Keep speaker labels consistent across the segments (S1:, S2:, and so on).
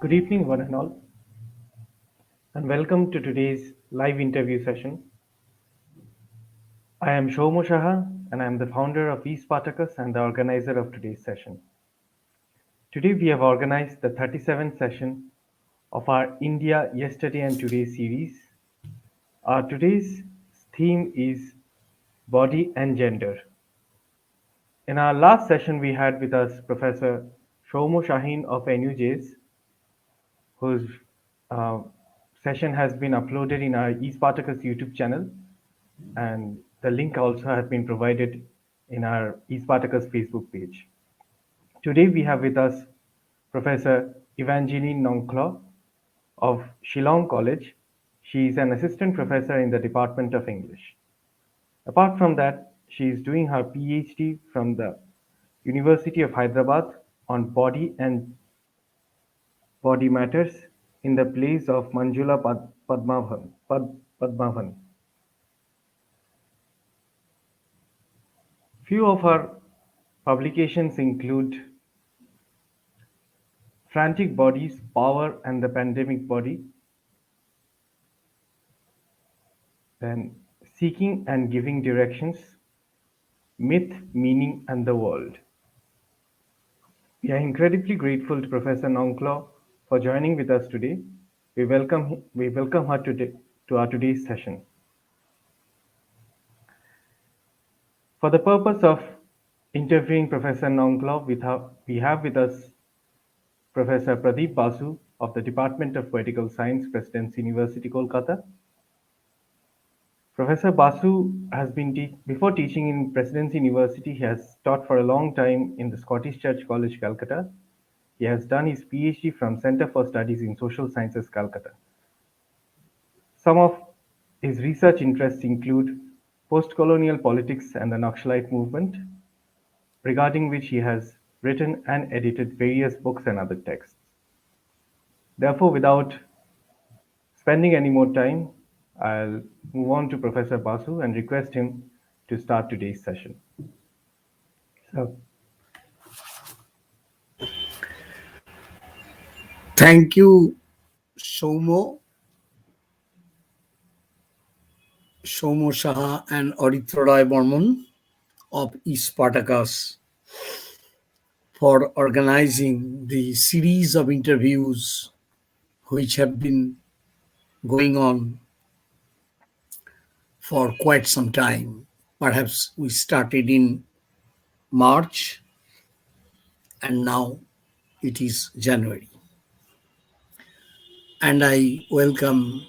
S1: Good evening, one and all, and welcome to today's live interview session. I am Shomo Shaha, and I am the founder of eSpartacus and the organizer of today's session. Today, we have organized the 37th session of our India Yesterday and Today series. Our today's theme is body and gender. In our last session, we had with us Professor Shomo Shaheen of NUJs, whose uh, session has been uploaded in our eSpartacus YouTube channel, and the link also has been provided in our eSpartacus Facebook page. Today we have with us Professor Evangeline Nongklo of Shillong College. She is an assistant professor in the Department of English. Apart from that, she is doing her PhD from the University of Hyderabad on body and body matters in the place of Manjula Padmavan. Few of her publications include Frantic Bodies, Power and the Pandemic Body, then Seeking and Giving Directions, Myth, Meaning and the World. We are incredibly grateful to Professor Nongklo for joining with us today. We welcome her to our today's session. For the purpose of interviewing Professor Nongklo, we have with us Professor Pradeep Basu of the Department of Political Science, Presidency University, Kolkata. Professor Basu has before teaching in Presidency University, he has taught for a long time in the Scottish Church College, Calcutta. He has done his PhD from Centre for Studies in Social Sciences, Calcutta. Some of his research interests include post-colonial politics and the Naxalite movement, regarding which he has written and edited various books and other texts. Therefore, without spending any more time, I'll move on to Professor Basu and request him to start today's session. So,
S2: Thank you, Shomo Shaha and Aditya Roy Burman of eSpartacus for organizing the series of interviews which have been going on for quite some time. Perhaps we started in March and now it is January. And I welcome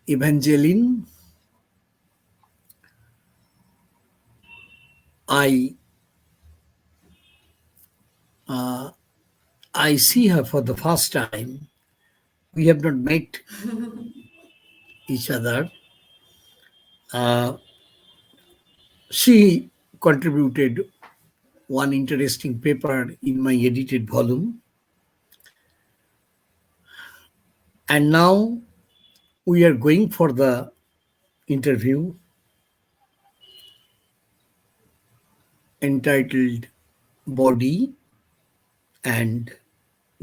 S2: Evangeline. I I see her for the first time. We have not met each other. She contributed one interesting paper in my edited volume. And now we are going for the interview entitled Body and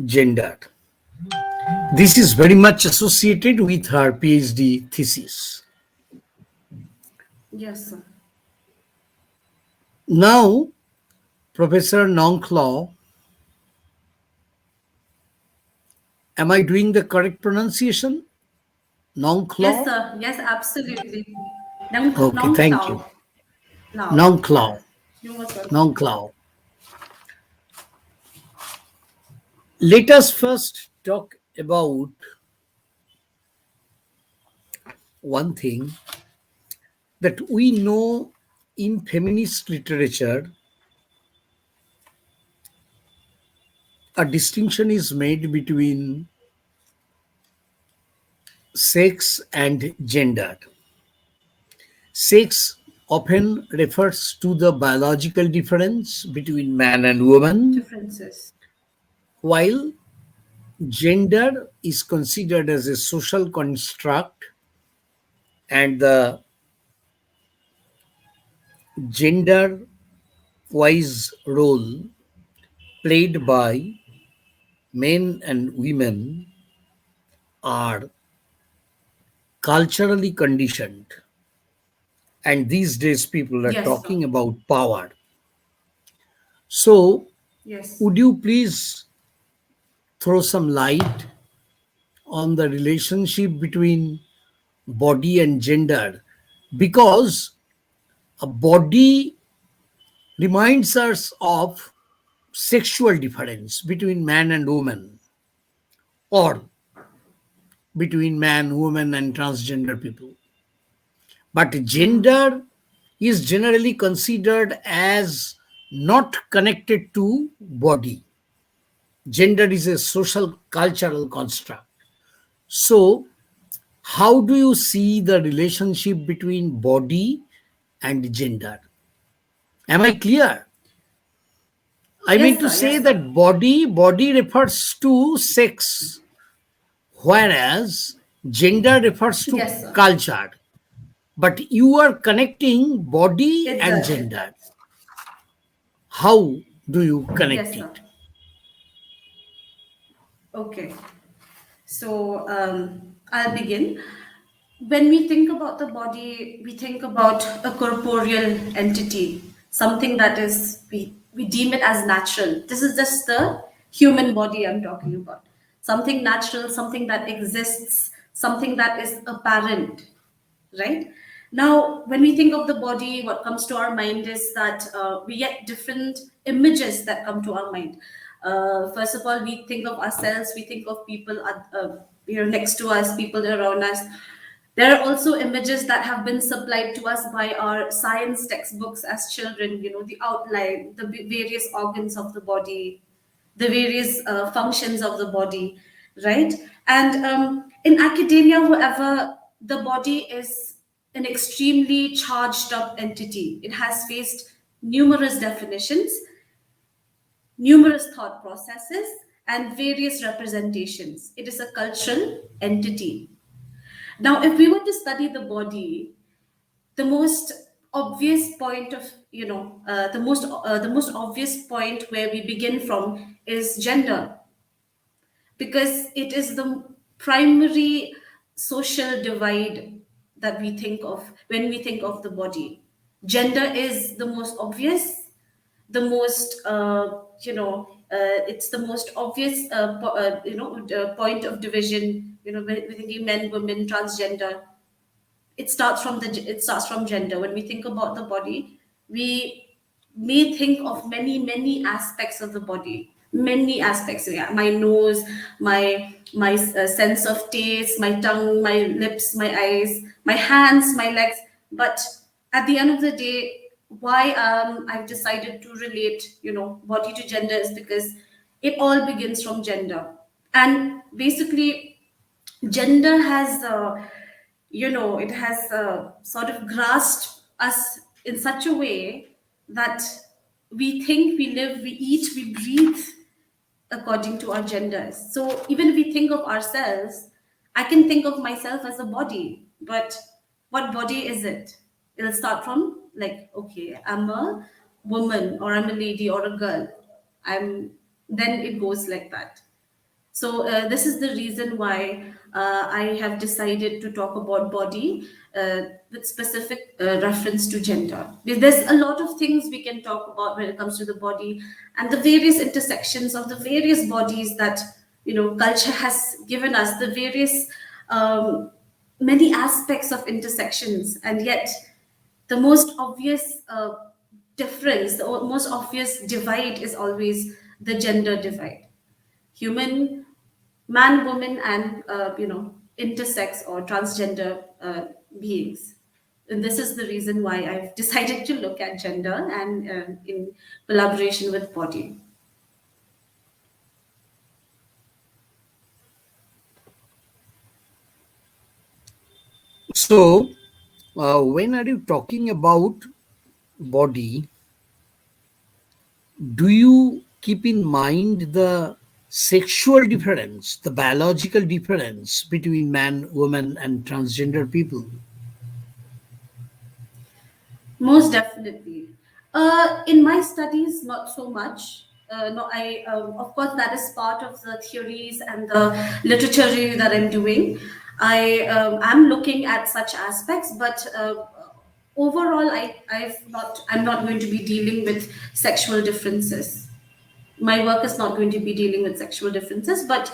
S2: Gender. This is very much associated with her PhD thesis.
S3: Yes, sir.
S2: Now, Professor Nongklo, am I doing the correct pronunciation? Nongklo?
S3: Yes, sir. Yes, absolutely.
S2: Okay, thank you.
S3: Now.
S2: Nongklo.
S3: You must welcome.
S2: Nongklo. Let us first talk about one thing that we know in feminist literature. A distinction is made between sex and gender. Sex often refers to the biological difference between man and woman,
S3: Differences.
S2: while gender is considered as a social construct, and the gender wise role played by men and women are culturally conditioned, and these days people are
S3: Yes, sir.
S2: talking about power. So,
S3: Yes.
S2: would you please throw some light on the relationship between body and gender? Because a body reminds us of sexual difference between man and woman, or between man, woman, and transgender people. But gender is generally considered as not connected to body. Gender is a social cultural construct. So, how do you see the relationship between body and gender? Am I clear? I mean
S3: Yes,
S2: to
S3: sir.
S2: say
S3: Yes, sir.
S2: that body refers to sex, whereas gender refers to
S3: Yes, sir.
S2: culture. But you are connecting body
S3: It
S2: and
S3: does. It
S2: gender.
S3: does.
S2: How do you connect
S3: Yes, sir.
S2: it?
S3: Okay. So I'll begin. When we think about the body, we think about a corporeal entity, something that is, we deem it as natural. This is just the human body I'm talking about. Something natural, something that exists, something that is apparent, right? Now, when we think of the body, what comes to our mind is that we get different images that come to our mind. First of all, we think of ourselves, we think of people next to us, people around us. There are also images that have been supplied to us by our science textbooks as children, the outline, the various organs of the body, the various functions of the body, right? And in academia, however, the body is an extremely charged up entity. It has faced numerous definitions, numerous thought processes, and various representations. It is a cultural entity. Now, if we were to study the body, the most obvious point of the most obvious point where we begin from is gender, because it is the primary social divide that we think of when we think of the body. Gender is the most obvious, the most it's the most obvious point of division. When we're thinking men, women, transgender, it starts from gender. When we think about the body, we may think of many aspects of the body, many aspects. Yeah, my nose, my sense of taste, my tongue, my lips, my eyes, my hands, my legs. But at the end of the day, why I've decided to relate body to gender is because it all begins from gender. And basically, gender has it has sort of grasped us in such a way that we think, we live, we eat, we breathe according to our genders. So even if we think of ourselves, I can think of myself as a body, but what body is it? It'll start from, like, okay, I'm a woman, or I'm a lady, or a girl. I'm Then it goes like that. So this is the reason why I have decided to talk about body with specific reference to gender. There's a lot of things we can talk about when it comes to the body and the various intersections of the various bodies that culture has given us, the various um, many aspects of intersections, and yet the most obvious difference, the most obvious divide is always the gender divide. Human, man, woman, and intersex or transgender beings. And this is the reason why I've decided to look at gender and in collaboration with body.
S2: So, when are you talking about body, do you keep in mind the sexual difference, the biological difference between man, woman, and transgender people?
S3: Most definitely. In my studies, not so much. no, I of course that is part of the theories and the literature review that I'm doing. I am looking at such aspects, but overall, I'm not going to be dealing with sexual differences. My work is not going to be dealing with sexual differences, but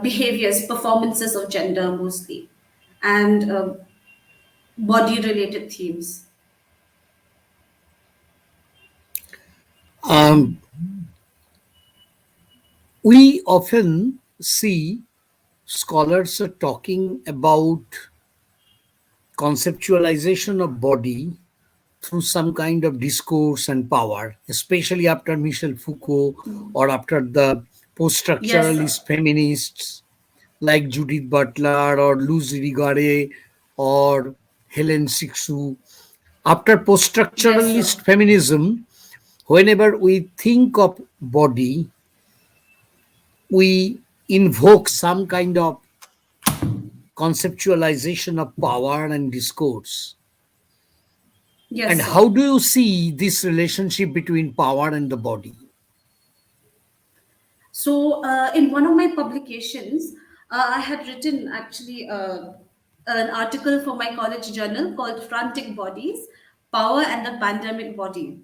S3: behaviors, performances of gender mostly, and body related themes.
S2: Um, we often see scholars are talking about conceptualization of body through some kind of discourse and power, especially after Michel Foucault or after the post
S3: Yes, sir.
S2: structuralist feminists like Judith Butler or Luz Irigaray or Helen Sixu. After post
S3: Yes, sir.
S2: structuralist feminism, whenever we think of body, we invoke some kind of conceptualization of power and discourse. And
S3: Yes,
S2: how
S3: sir.
S2: do you see this relationship between power and the body?
S3: So, in one of my publications, I had written actually an article for my college journal called Frantic Bodies: Power and the Pandemic Body.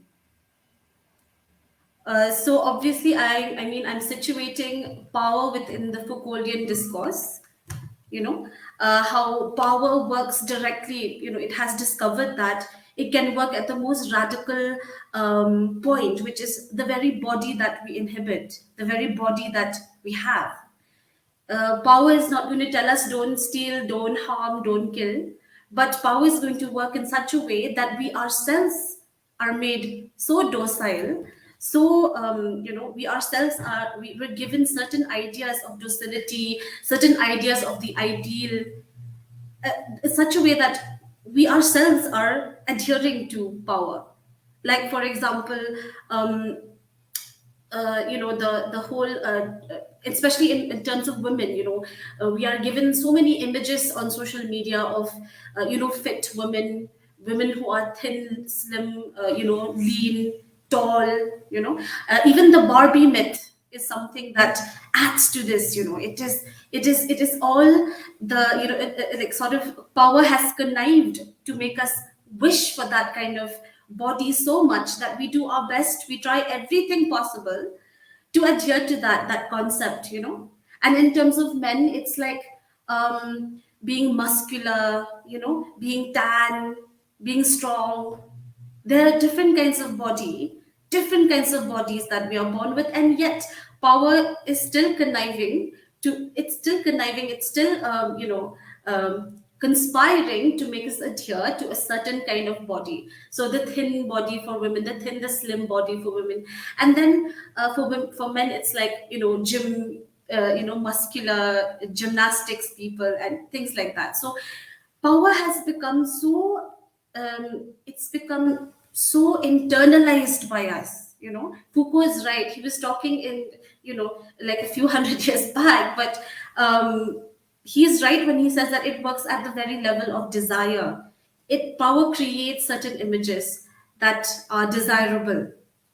S3: So obviously, I mean, I'm situating power within the Foucauldian discourse. You know, how power works directly. You know, it has discovered that it can work at the most radical point, which is the very body that we inhabit, the very body that we have. Power is not going to tell us don't steal, don't harm, don't kill, but power is going to work in such a way that we ourselves are made so docile. So we ourselves we're given certain ideas of docility, certain ideas of the ideal, in such a way that we ourselves are adhering to power. Like for example, um, the whole especially in terms of women, we are given so many images on social media of fit women, women who are thin, slim, lean, tall. Even the Barbie myth is something that adds to this. It is all the like sort of power has connived to make us wish for that kind of body so much that we do our best, we try everything possible to adhere to that concept. And in terms of men, it's like being muscular, being tan, being strong. There are different kinds of bodies that we are born with, and yet power is still conniving it's still conspiring to make us adhere to a certain kind of body. So the thin body for women, the slim body for women, and then for men, it's like gym, muscular gymnastics people and things like that. So power has become so it's become so internalized by us. Foucault is right. He was talking in like a few hundred years back, but he's right when he says that it works at the very level of desire. Power creates certain images that are desirable,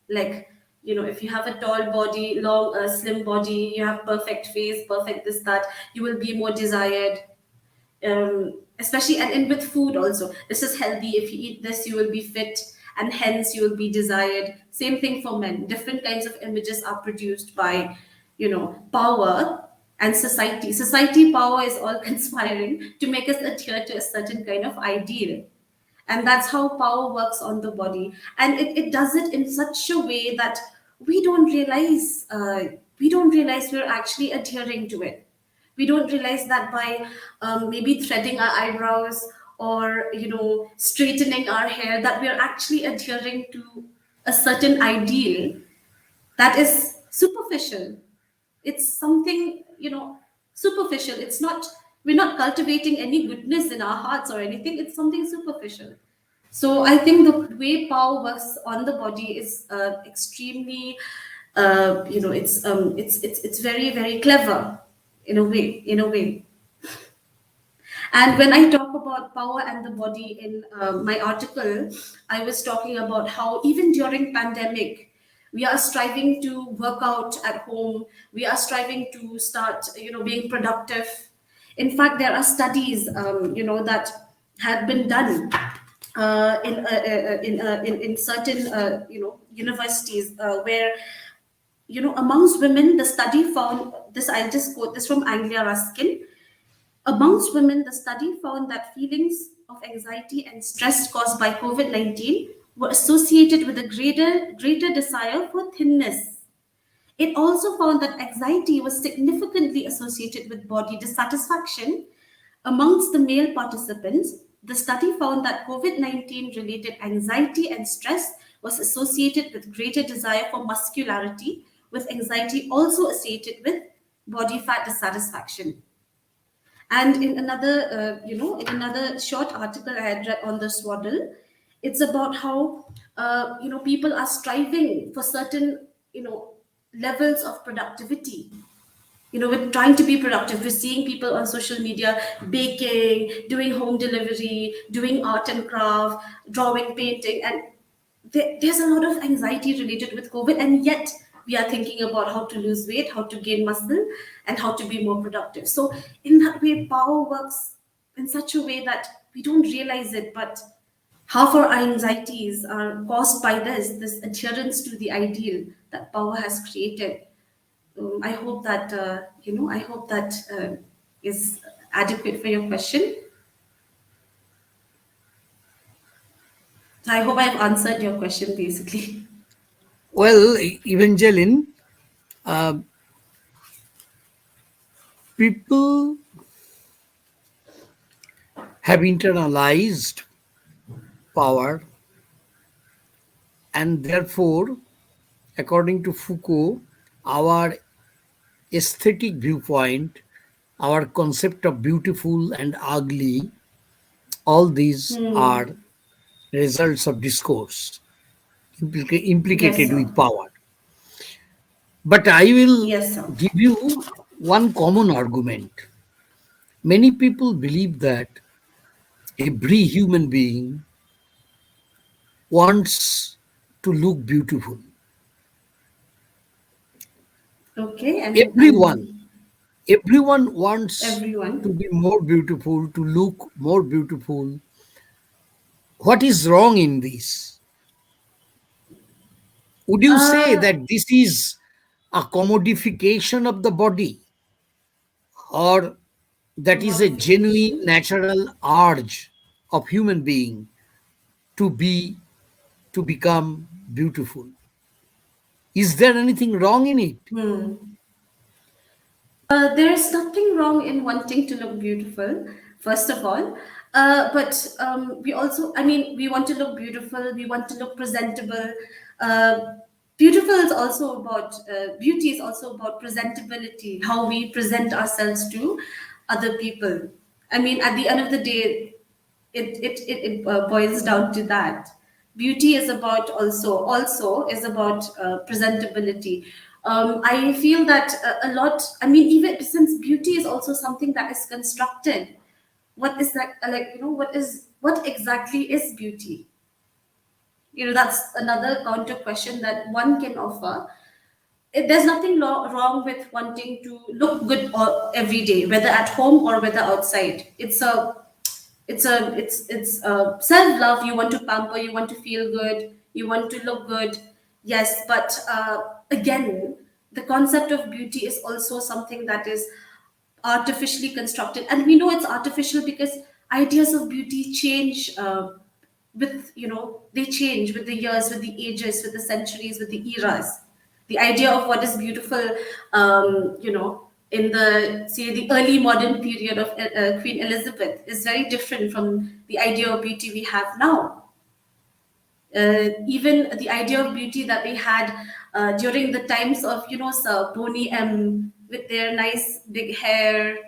S3: like if you have a tall body, long slim body, you have perfect face, perfect this that, you will be more desired. Especially and with food also, this is healthy, if you eat this you will be fit, and hence you will be desired. Same thing for men. Different kinds of images are produced by power and society. Power is all conspiring to make us adhere to a certain kind of ideal, and that's how power works on the body. And it does it in such a way that we don't realize we're actually adhering to it. We don't realize that by maybe threading our eyebrows or straightening our hair, that we are actually adhering to a certain ideal that is superficial. It's something superficial. It's not We're not cultivating any goodness in our hearts or anything. It's something superficial. So I think the way power works on the body is extremely, it's very very clever in a way. And when I talk about power and the body in my article, I was talking about how even during pandemic, We are striving to work out at home. We are striving to start, being productive. In fact, there are studies, that have been done in certain, universities, where, amongst women, the study found this. I'll just quote this from Anglia Ruskin. Amongst women, the study found that feelings of anxiety and stress caused by COVID 19 were associated with a greater desire for thinness. It also found that anxiety was significantly associated with body dissatisfaction. Amongst the male participants, the study found that COVID 19 related anxiety and stress was associated with greater desire for muscularity, with anxiety also associated with body fat dissatisfaction. And in another short article I had read on the Swaddle, it's about how, people are striving for certain, levels of productivity. We're trying to be productive. We're seeing people on social media baking, doing home delivery, doing art and craft, drawing, painting, and there's a lot of anxiety related with COVID, and yet we are thinking about how to lose weight, how to gain muscle, and how to be more productive. So, in that way, power works in such a way that we don't realize it, but half our anxieties are caused by this adherence to the ideal that power has created. I hope that is adequate for your question. I hope I've answered your question basically.
S2: Well, Evangeline, uh, people have internalized power, and therefore, according to Foucault, our aesthetic viewpoint, our concept of beautiful and ugly, all these
S3: Hmm.
S2: are results of discourse
S3: Yes,
S2: implicated
S3: sir.
S2: with power. But I will
S3: Yes, sir.
S2: give you one common argument. Many people believe that every human being wants to look beautiful.
S3: Okay, and
S2: Everyone, everyone wants to
S3: everyone.
S2: be more beautiful, to look more beautiful. What is wrong in this? Would you say
S3: Uh,
S2: that this is a commodification of the body, or that is a genuine
S3: Commodification.
S2: natural urge of human being to be to become beautiful? Is there anything wrong in it?
S3: Hmm. There's nothing wrong in wanting to look beautiful, first of all. But we also, I mean, we want to look beautiful, we want to look presentable. Uh, Beautiful is also about, beauty is also about presentability, how we present ourselves to other people. I mean, at the end of the day, it boils down to that. Beauty is about also is about presentability. I feel that a lot. I mean, even since beauty is also something that is constructed. What is that? What exactly is beauty? That's another counter question that one can offer. There's nothing wrong with wanting to look good every day, whether at home or whether outside. It's self love. You want to pamper, you want to feel good, you want to look good. Yes, but again, the concept of beauty is also something that is artificially constructed, and we know it's artificial because ideas of beauty change, they change with the years, with the ages, with the centuries, with the eras. The idea of what is beautiful, in the early modern period of Queen Elizabeth is very different from the idea of beauty we have now. Even the idea of beauty that they had during the times of, Sir Boney M with their nice big hair,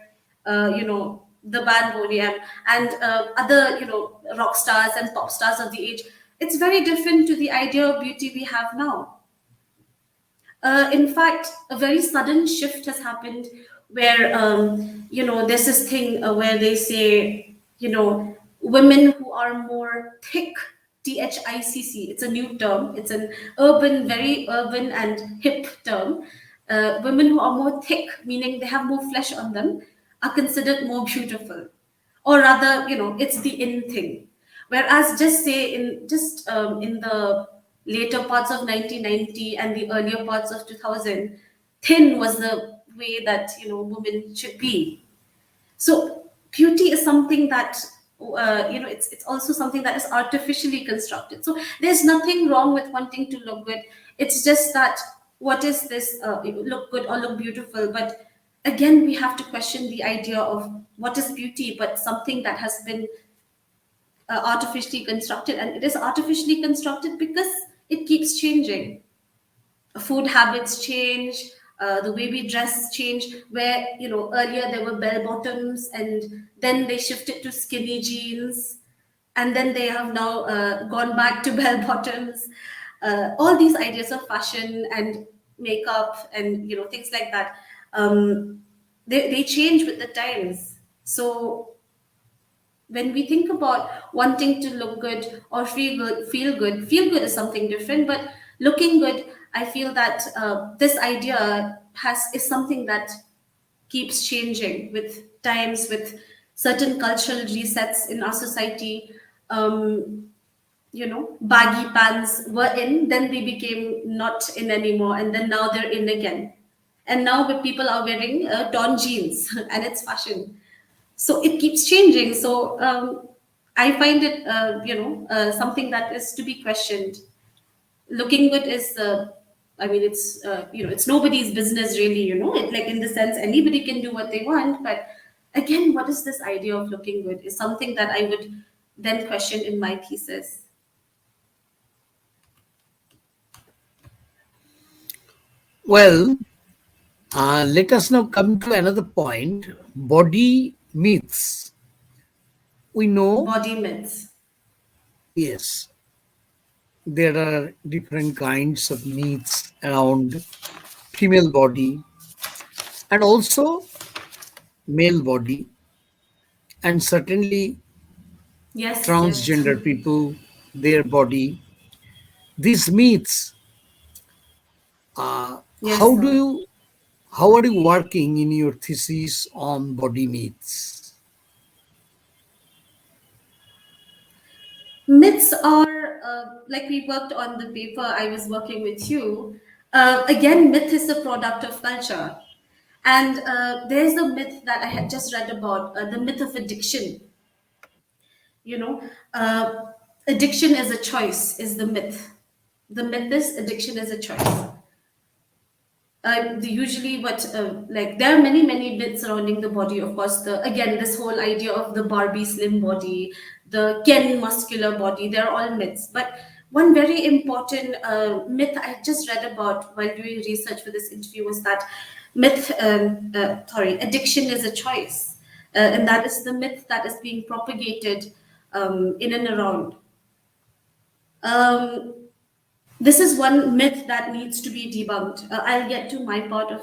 S3: the band Boney M, and other, rock stars and pop stars of the age. It's very different to the idea of beauty we have now. In fact, a very sudden shift has happened where, there's this thing where they say, women who are more thick THICC. It's a new term. It's an urban, very urban and hip term. Women who are more thick, meaning they have more flesh on them, are considered more beautiful, or rather, it's the in thing. Whereas, just say in the later parts of 1990 and the earlier parts of 2000, thin was the way that women should be. So beauty is something that it's also something that is artificially constructed. So there's nothing wrong with wanting to look good. It's just that, what is this, look good or look beautiful? But again, we have to question the idea of what is beauty, but something that has been artificially constructed. And it is artificially constructed because it keeps changing. Food habits change, the way we dress change, where earlier there were bell bottoms, and then they shifted to skinny jeans, and then they have now gone back to bell bottoms. All these ideas of fashion and makeup and things like that, they change with the times. So when we think about wanting to look good or feel good is something different. But looking good, I feel that this idea has is something that keeps changing with times, with certain cultural resets in our society. Baggy pants were in, then they became not in anymore, and then now they're in again. And now people are wearing torn jeans and it's fashion. So it keeps changing. So I find it something that is to be questioned. Looking good is I mean, it's nobody's business really. It, like, in the sense, anybody can do what they want. But again, what is this idea of looking good is something that I would then question in my thesis.
S2: Well, let us now come to another point: body myths. We know,
S3: Body myths.
S2: yes, there are different kinds of myths around female body and also male body, and certainly
S3: Yes, yes.
S2: transgender people, their body. These myths,
S3: Yes,
S2: how do
S3: sir.
S2: you, how are you working in your thesis on body myths?
S3: Myths are, like we worked on the paper, I was working with you. Again, myth is a product of culture. And there's a myth that I had just read about, the myth of addiction. You know, uh, Addiction is a choice, is the myth. The myth is addiction is a choice. Usually what like, there are many many myths surrounding the body. Of course, the again, this whole idea of the Barbie slim body, the Ken muscular body, they're all myths. But one very important myth I just read about while doing research for this interview was that addiction is a choice. And that is the myth that is being propagated in and around. um, this is one myth that needs to be debunked. I'll get to my part of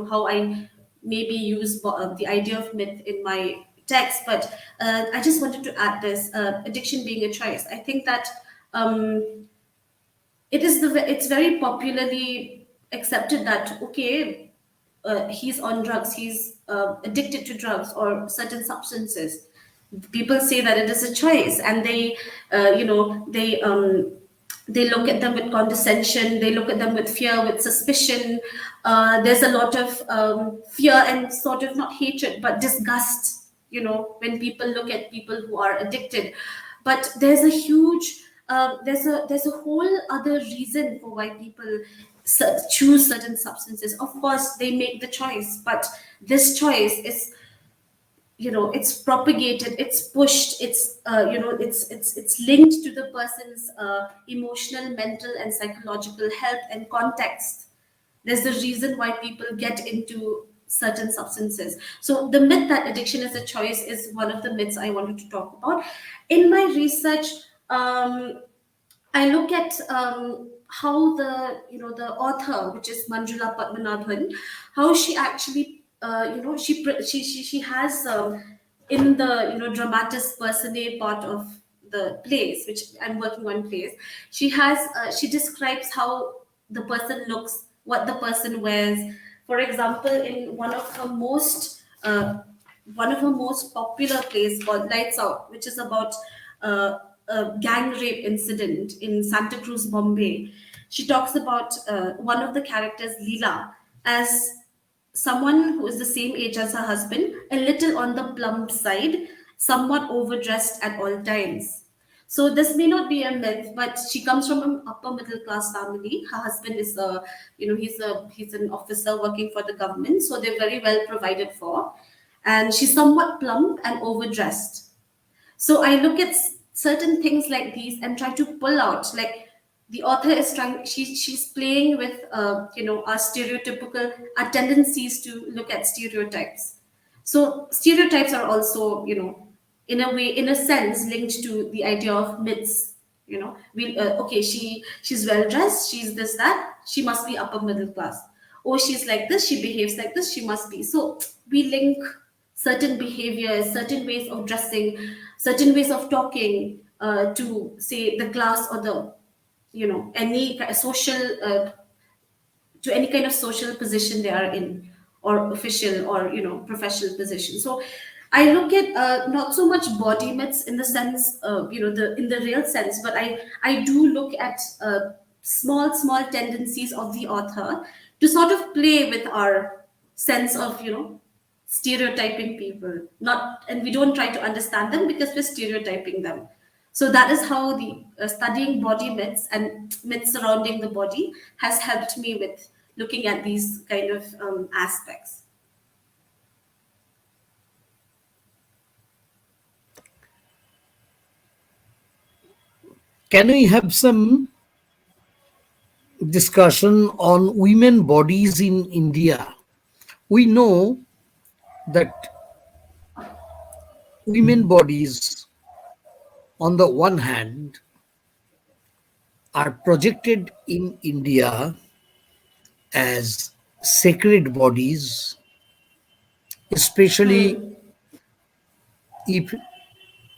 S3: how I maybe use the idea of myth in my text, but I just wanted to add this, addiction being a choice. I think that um, it's very popularly accepted that, okay, he's on drugs, he's addicted to drugs or certain substances. People say that it is a choice, and they look at them with condescension, they look at them with fear, with suspicion. There's a lot of fear and sort of not hatred but disgust, when people look at people who are addicted. But there's a huge there's a whole other reason for why people choose certain substances. Of course, they make the choice, but this choice is, it's propagated, it's pushed, it's linked to the person's emotional, mental and psychological health and context. There's a reason why people get into certain substances. So the myth that addiction is a choice is one of the myths I wanted to talk about. In my research, I look at how the author, which is Manjula Padmanabhan, how she actually she has in the dramatis personae part of the plays, which I'm working on plays, she describes how the person looks, what the person wears. For example, in one of her most popular plays called Lights Out, which is about a gang rape incident in Santa Cruz, Bombay. She talks about one of the characters, Leela, as someone who is the same age as her husband, a little on the plump side, somewhat overdressed at all times. So this may not be a myth, but she comes from an upper middle class family. Her husband is he's an officer working for the government, so they're very well provided for, and she's somewhat plump and overdressed. So I look at certain things like these and try to pull out, like the author is trying, she's playing with our stereotypical, our tendencies to look at stereotypes. So stereotypes are also, in a way, in a sense, linked to the idea of myths. We okay, she's well dressed, she's this, that, she must be upper middle class. Oh, she's like this, she behaves like this, she must be. So we link certain behaviors, certain ways of dressing, certain ways of talking, to say the class, or the any social, to any kind of social position they are in, or official, or professional position. So I look at not so much body myths in the sense, the in the real sense, but I do look at small tendencies of the author to sort of play with our sense of stereotyping people, not, and we don't try to understand them because we're stereotyping them. So that is how the studying body myths and myths surrounding the body has helped me with looking at these kind of aspects.
S2: Can we have some discussion on women bodies in India? We know that women bodies, on the one hand, are projected in India as sacred bodies, especially
S3: Hmm.
S2: if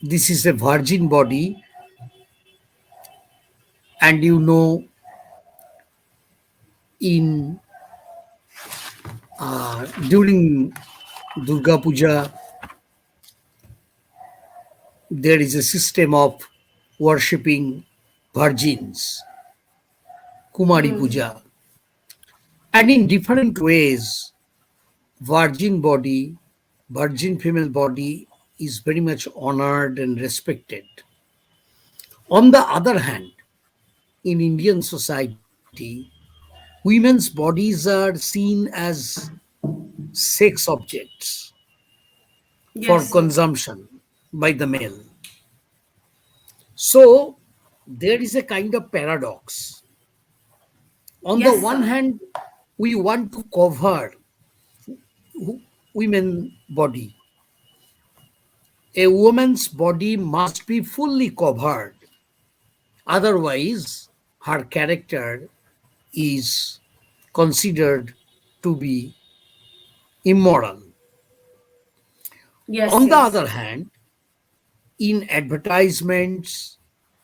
S2: this is a virgin body, and in during Durga Puja, there is a system of worshipping virgins, Kumari
S3: Hmm.
S2: Puja, and in different ways, virgin body, virgin female body is very much honored and respected. On the other hand, in Indian society, women's bodies are seen as sex objects for
S3: Yes, sir.
S2: consumption by the male. So there is a kind of paradox. On the
S3: Yes,
S2: one
S3: sir.
S2: hand, we want to cover women body. A woman's body must be fully covered. Otherwise, her character is considered to be immoral.
S3: Yes,
S2: On the
S3: yes.
S2: other hand, in advertisements,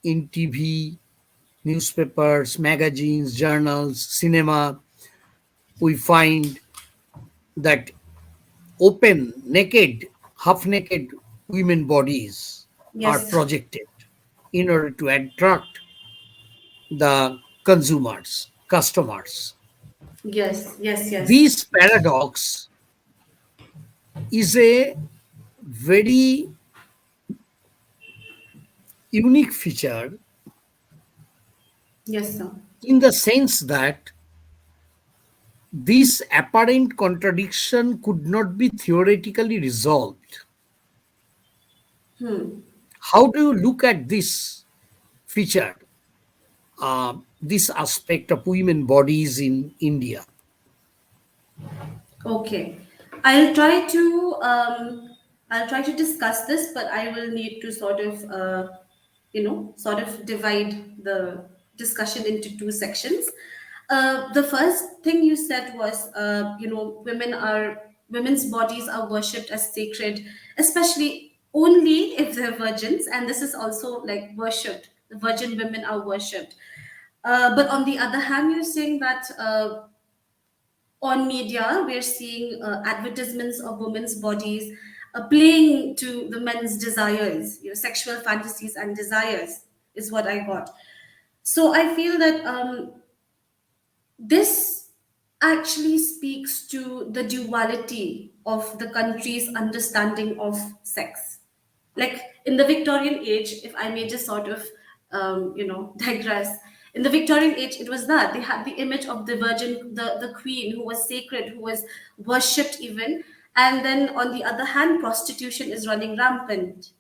S2: in TV, newspapers, magazines, journals, cinema, we find that open, naked, half naked women bodies are
S3: Yes,
S2: projected in order to attract the consumers, customers.
S3: yes, yes, yes.
S2: This paradox is a very unique feature
S3: Yes, sir.
S2: in the sense that this apparent contradiction could not be theoretically resolved.
S3: Hmm.
S2: How do you look at this feature, this aspect of women bodies in India?
S3: Okay. I'll try to I'll try to discuss this, but I will need to sort of sort of divide the discussion into two sections. The first thing you said was women's bodies are worshipped as sacred, especially only if they're virgins, and this is also like worshipped. The virgin women are worshipped. But on the other hand, you're saying that on media, we're seeing advertisements of women's bodies playing to the men's desires, sexual fantasies and desires, is what I got. So I feel that this actually speaks to the duality of the country's understanding of sex. Like in the Victorian age, if I may just sort of digress, in the Victorian age it was that they had the image of the virgin, the queen, who was sacred, who was worshipped even. And then on the other hand, prostitution is running rampant.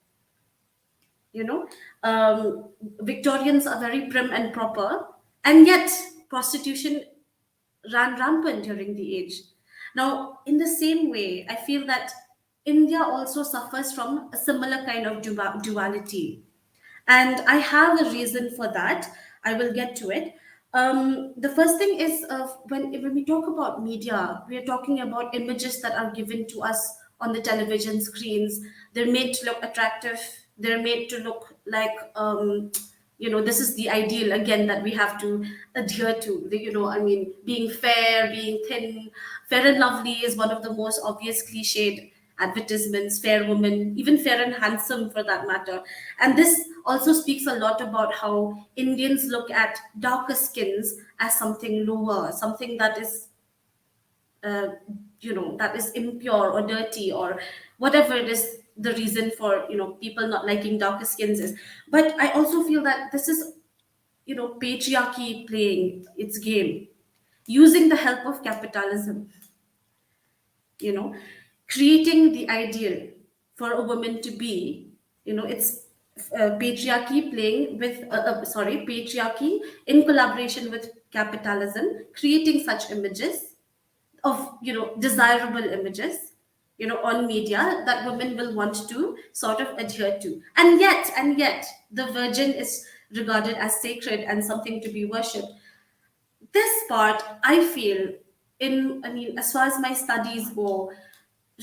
S3: you know Victorians are very prim and proper, and yet prostitution ran rampant during the age. Now, in the same way, I feel that India also suffers from a similar kind of duality. And I have a reason for that. I will get to it. The first thing is when we talk about media, we are talking about images that are given to us on the television screens. They're made to look attractive. They're made to look like, this is the ideal again that we have to adhere to. I mean, being fair, being thin, fair and lovely is one of the most obvious cliched advertisements, fair woman, even fair and handsome for that matter. And this also speaks a lot about how Indians look at darker skins as something lower, something that is, that is impure or dirty or whatever it is the reason for, people not liking darker skins is. But I also feel that this is, patriarchy playing its game, using the help of capitalism, you know creating the ideal for a woman to be. It's patriarchy playing with patriarchy in collaboration with capitalism, creating such images of, desirable images, on media that women will want to sort of adhere to. And yet the virgin is regarded as sacred and something to be worshipped. This part, I feel, as far as my studies go,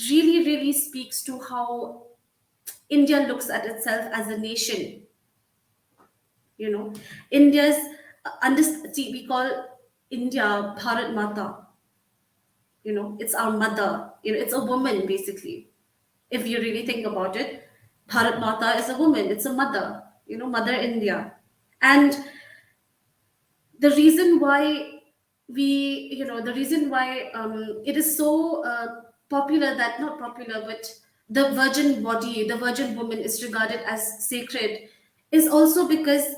S3: really, really speaks to how India looks at itself as a nation. India's see, we call India Bharat Mata. It's our mother. It's a woman basically. If you really think about it, Bharat Mata is a woman. It's a mother. Mother India. And the reason why the reason why it is so popular, that not popular, but the virgin body, the virgin woman is regarded as sacred, is also because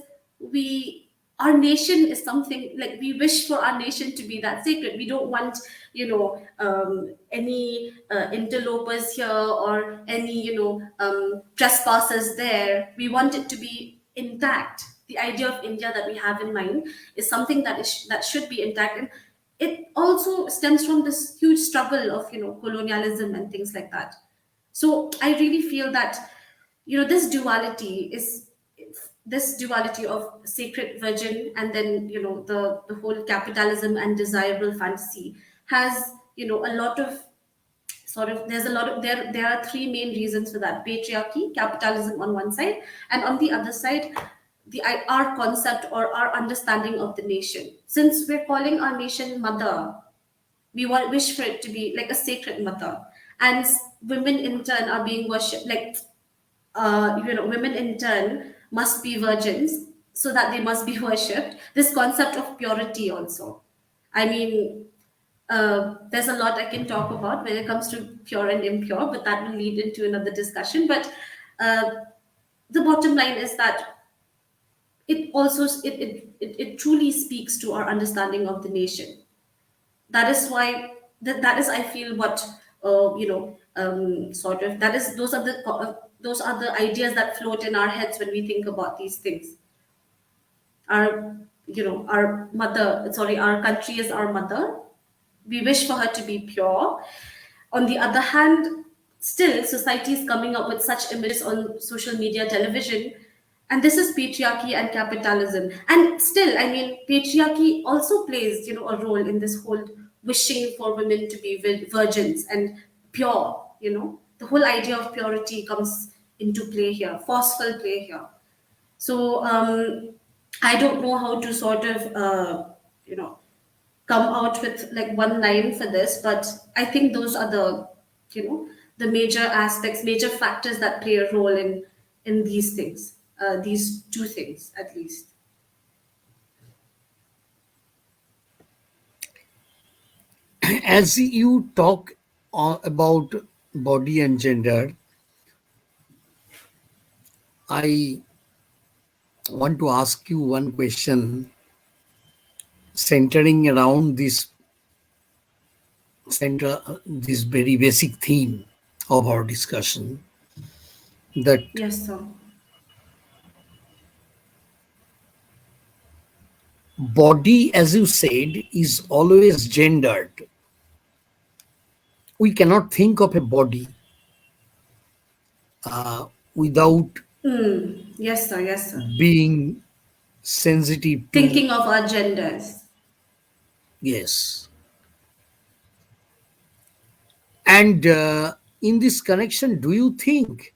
S3: our nation is something like, we wish for our nation to be that sacred. We don't want, any interlopers here or any, trespassers there. We want it to be intact. The idea of India that we have in mind is something that should be intact, and it also stems from this huge struggle of, colonialism and things like that. So I really feel that, this duality is this duality of sacred virgin, and then, the whole capitalism and desirable fantasy has, a lot of sort of there's a lot of there are three main reasons for that: patriarchy, capitalism on one side, and on the other side, our concept or our understanding of the nation. Since we're calling our nation mother, we wish for it to be like a sacred mother, and women in turn are being worshipped like, women in turn must be virgins so that they must be worshipped. This concept of purity also, I mean, there's a lot I can talk about when it comes to pure and impure, but that will lead into another discussion. But the bottom line is that it also it truly speaks to our understanding of the nation. That is why that is, I feel, what sort of that is those are the ideas that float in our heads when we think about these things. Our country is our mother. We wish for her to be pure. On the other hand, still society is coming up with such images on social media, television, and this is patriarchy and capitalism. And still, I mean, patriarchy also plays, a role in this whole wishing for women to be virgins and pure. The whole idea of purity comes into play here, forceful play here. So I don't know how to sort of you know come out with like one line for this, but I think those are the you know the major aspects, major factors that play a role in these things, these two things at least.
S2: As you talk about body and gender, I want to ask you one question centering around this very basic theme of our discussion, that
S3: Yes, sir.
S2: body, as you said, is always gendered. We cannot think of a body without
S3: Yes, sir. Yes, sir.
S2: being sensitive to,
S3: Thinking of our genders.
S2: yes. And in this connection, do you think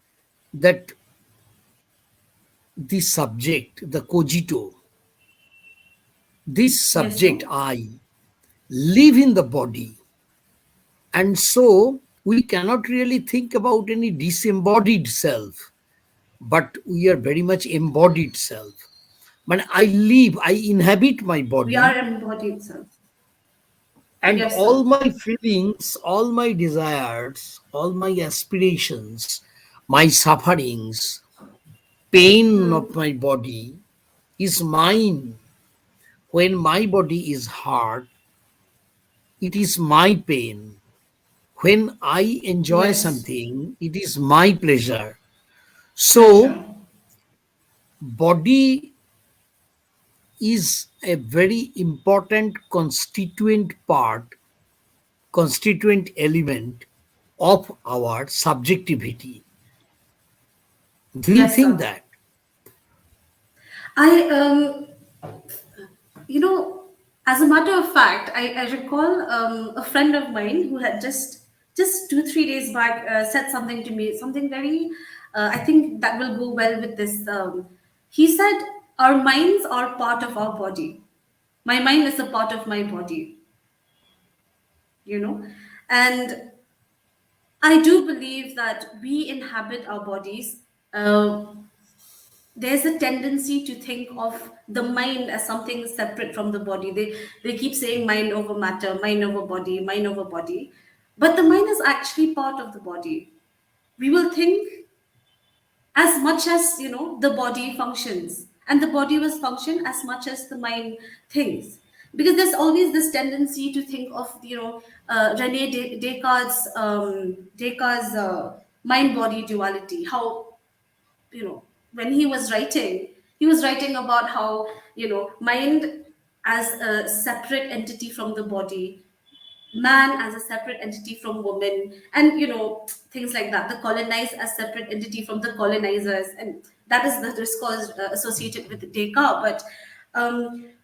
S2: that the subject, the cogito, this
S3: Yes, sir.
S2: subject I, live in the body, and so we cannot really think about any disembodied self, but we are very much embodied self. But I live, I inhabit my
S3: We are
S2: body,
S3: embodied self.
S2: and
S3: Yes, sir.
S2: all my feelings, all my desires, all my aspirations, my sufferings, pain of my body is mine. When my body is hurt, it is my pain. When I enjoy
S3: Yes.
S2: something, it is my pleasure. So,
S3: Pleasure.
S2: body is a very important constituent element of our subjectivity. Do you
S3: Yes,
S2: think
S3: sir.
S2: that?
S3: I you know, as a matter of fact, I recall a friend of mine who had just 2 3 days back said something to me, something very I think that will go well with this. He said, "Our minds are part of our body. My mind is a part of my body." You know, and I do believe that we inhabit our bodies. Uh, there's a tendency to think of the mind as something separate from the body. They keep saying mind over matter, mind over body, mind over body, but the mind is actually part of the body. We will think as much as the body functions, and the body will function as much as the mind thinks, because there's always this tendency to think of Descartes' mind body duality. How when he was writing about how mind as a separate entity from the body, man as a separate entity from woman, and things like that, the colonized as separate entity from the colonizers, and that is the discourse associated with Descartes. But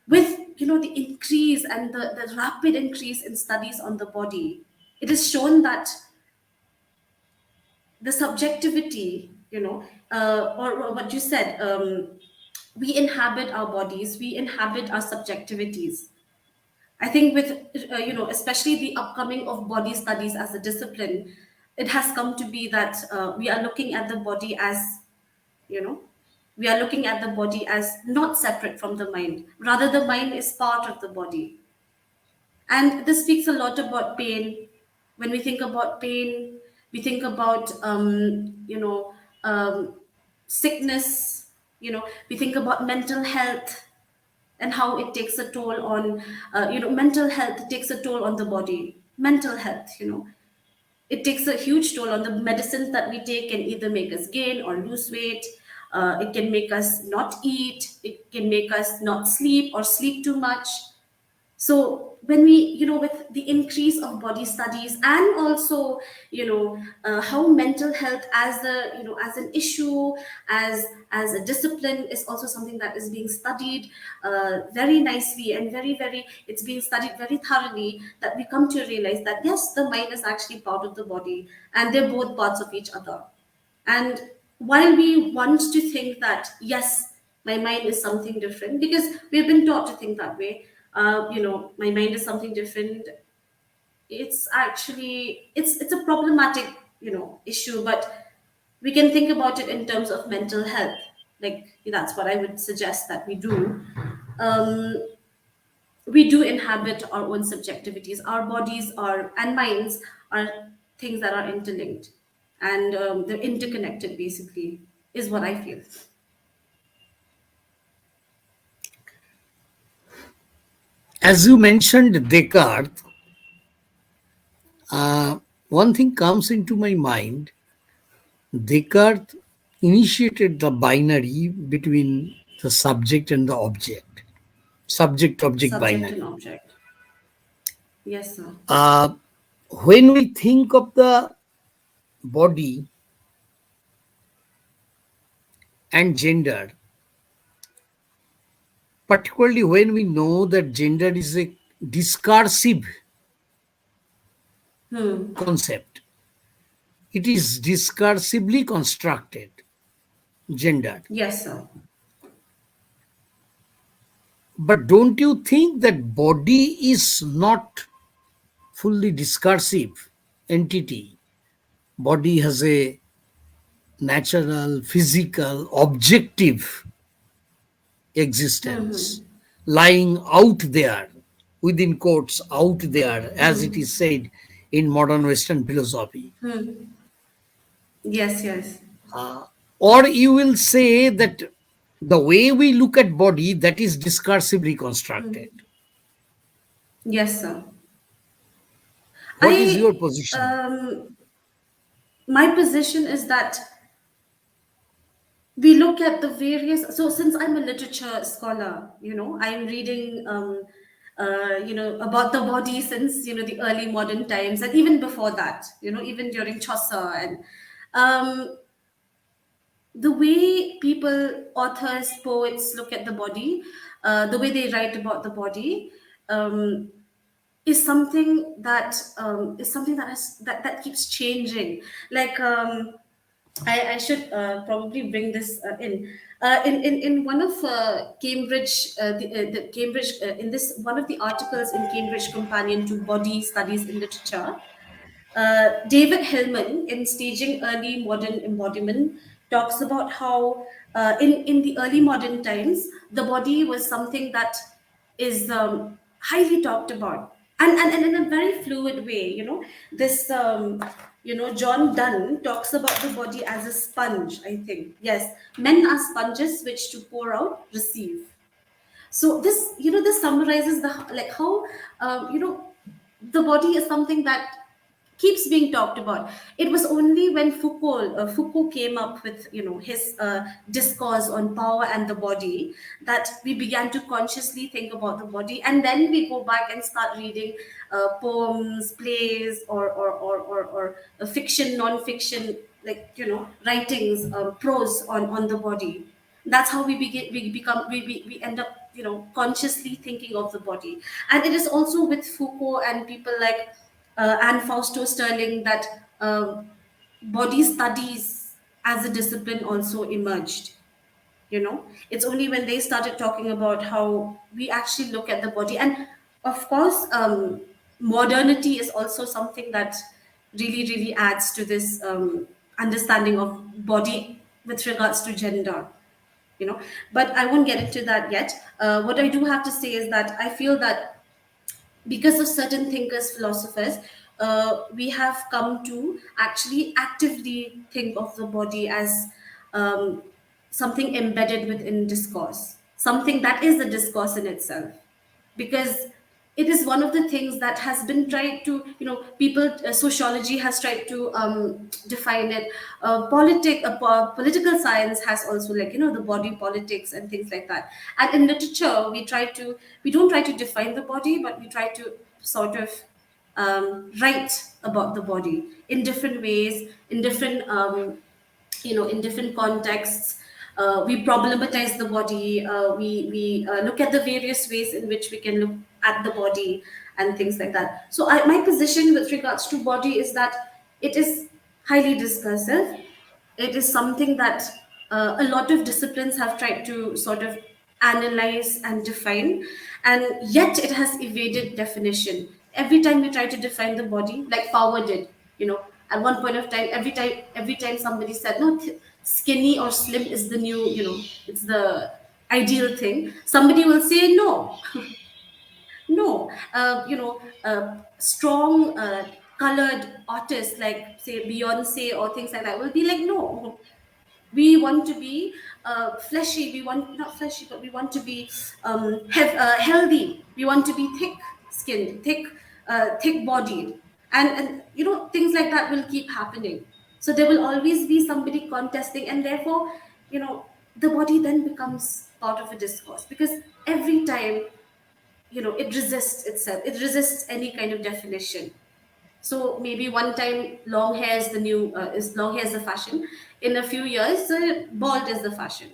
S3: with the increase and the rapid increase in studies on the body, it is shown that the subjectivity, or what you said, we inhabit our bodies, we inhabit our subjectivities. I think with especially the upcoming of body studies as a discipline, it has come to be that we are looking at the body as you know we are looking at the body as not separate from the mind. Rather, the mind is part of the body, and this speaks a lot about pain. When we think about pain, we think about sickness. We think about mental health and how it takes a toll on mental health takes a toll on the body. Mental health, it takes a huge toll on the medicines that we take, can either make us gain or lose weight. It can make us not eat, it can make us not sleep or sleep too much. So when we with the increase of body studies, and also how mental health as a as an issue, as a discipline, is also something that is being studied very nicely, and very it's being studied very thoroughly, that we come to realize that yes, the mind is actually part of the body, and they're both parts of each other. And while we want to think that yes, my mind is something different, because we've been taught to think that way, my mind is something different, it's actually it's a problematic issue. But we can think about it in terms of mental health. Like, that's what I would suggest that we do. um, we do inhabit our own subjectivities. Our bodies are and minds are things that are interlinked, and they're interconnected, basically, is what I feel.
S2: As you mentioned Descartes, one thing comes into my mind. Descartes initiated the binary between the subject and the object, subject object
S3: Subject and
S2: binary.
S3: object. Yes, sir.
S2: Uh, when we think of the body and gender, particularly when we know that gender is a discursive concept, it is discursively constructed, gender.
S3: Yes, sir.
S2: But don't you think that body is not fully discursive entity? Body has a natural, physical, objective existence lying out there, within quotes, out there, as it is said in modern Western philosophy.
S3: Yes, yes.
S2: Or you will say that the way we look at body, that is discursively constructed.
S3: Yes, sir.
S2: What is your
S3: I
S2: position?
S3: My position is that we look at the various, so since I'm a literature scholar, I'm reading about the body since the early modern times, and even before that, even during Chaucer. And um, the way people, authors, poets look at the body, the way they write about the body, um, is something that that keeps changing. Like, I should probably bring this in one of the Cambridge, in this one of the articles in Cambridge Companion to Body Studies in Literature. David Hillman, in Staging Early Modern Embodiment, talks about how in the early modern times, the body was something that is highly talked about, and in a very fluid way. This, John Donne talks about the body as a sponge, I think. Yes, men are sponges which to pour out, receive. So this summarizes the, like, how the body is something that keeps being talked about. It was only when Foucault came up with his discourse on power and the body, that we began to consciously think about the body, and then we go back and start reading poems, plays, or fiction, non-fiction, like writings, prose on the body. That's how we end up consciously thinking of the body. And it is also with Foucault and people like Anne Fausto Sterling that body studies as a discipline also emerged. It's only when they started talking about how we actually look at the body. And of course, modernity is also something that really, really adds to this understanding of body with regards to gender. But I won't get into that yet. What I do have to say is that I feel that because of certain thinkers, philosophers, we have come to actually actively think of the body as um, something embedded within discourse, something that is a discourse in itself. Because it is one of the things that has been tried to, people, sociology has tried to define it. Political science has also, like, the body politics and things like that. And in literature, we don't try to define the body, but we try to sort of write about the body in different ways, in different in different contexts. We problematize the body. We look at the various ways in which we can look at the body and things like that. So my position with regards to body is that it is highly discursive. It is something that a lot of disciplines have tried to sort of analyze and define, and yet it has evaded definition. Every time we try to define the body, like power did, at one point of time, every time somebody said, no, skinny or slim is the new, it's the ideal thing, somebody will say no. No, strong, colored artists like say Beyonce or things like that will be like, no, we want to be fleshy. We want not fleshy, but we want to be healthy. We want to be thick skinned, thick bodied, and things like that will keep happening. So there will always be somebody contesting, and therefore, the body then becomes part of a discourse, because every time, it resists itself, it resists any kind of definition. So maybe one time long hair is the new is long hair is the fashion. In a few years, bald is the fashion.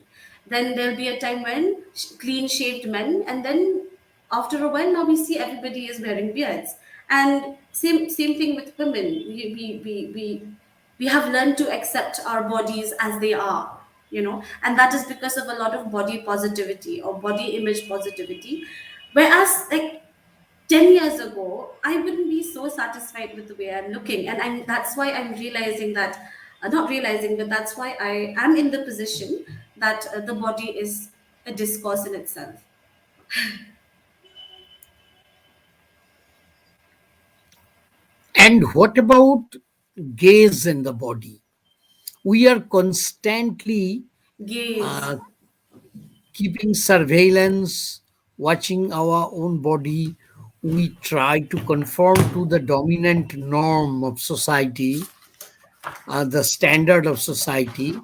S3: Then there'll be a time when clean shaved men, and then after a while, now we see everybody is wearing beards. And same thing with women. We have learned to accept our bodies as they are, and that is because of a lot of body positivity or body image positivity. Whereas, like, 10 years ago, I wouldn't be so satisfied with the way I'm looking. And that's why I'm realizing that, not realizing, but that's why I am in the position that the body is a discourse in itself.
S2: And what about gaze in the body? We are constantly
S3: Gaze.
S2: uh, keeping surveillance, watching our own body. We try to conform to the dominant norm of society, the standard of society,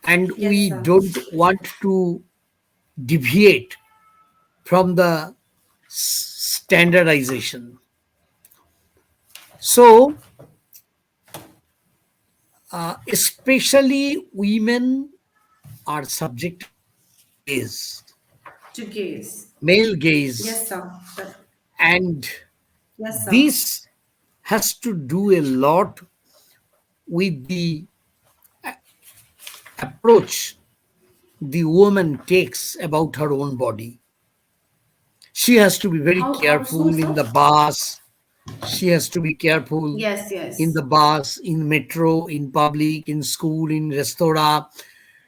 S2: and
S3: Yes,
S2: we
S3: sir.
S2: don't want to deviate from the standardization. So, especially women are subject to gaze,
S3: To gaze.
S2: male gaze,
S3: Yes, sir.
S2: and
S3: Yes, sir.
S2: this has to do a lot with the approach the woman takes about her own body. She has to be very
S3: How so,
S2: careful in
S3: sir?
S2: the bus. She has to be careful
S3: Yes,
S2: in
S3: yes.
S2: the bus, in metro, in public, in school, in restaurant.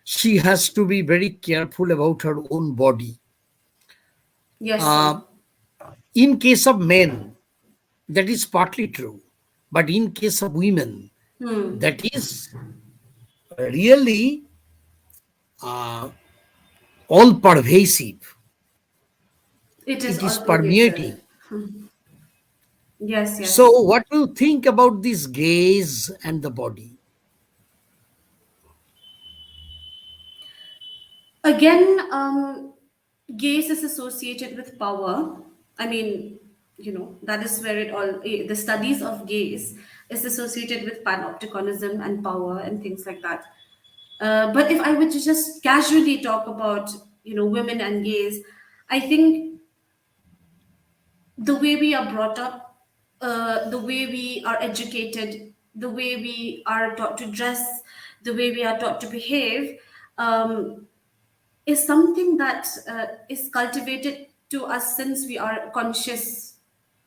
S2: She has to be very careful about her own body.
S3: Yes, sir.
S2: Uh, in case of men, that is partly true. But in case of women,
S3: Hmm.
S2: that is really uh, all pervasive.
S3: It is
S2: It is
S3: all pervasive.
S2: permeating.
S3: Yes,
S2: So,
S3: yes.
S2: what do you think about this gaze and the body?
S3: Again, gaze is associated with power. I mean, that is where it all, the studies of gaze is associated with panopticonism and power and things like that. But if I were to just casually talk about, women and gaze, I think the way we are brought up, the way we are educated, the way we are taught to dress, the way we are taught to behave, is something that is cultivated to us since we are conscious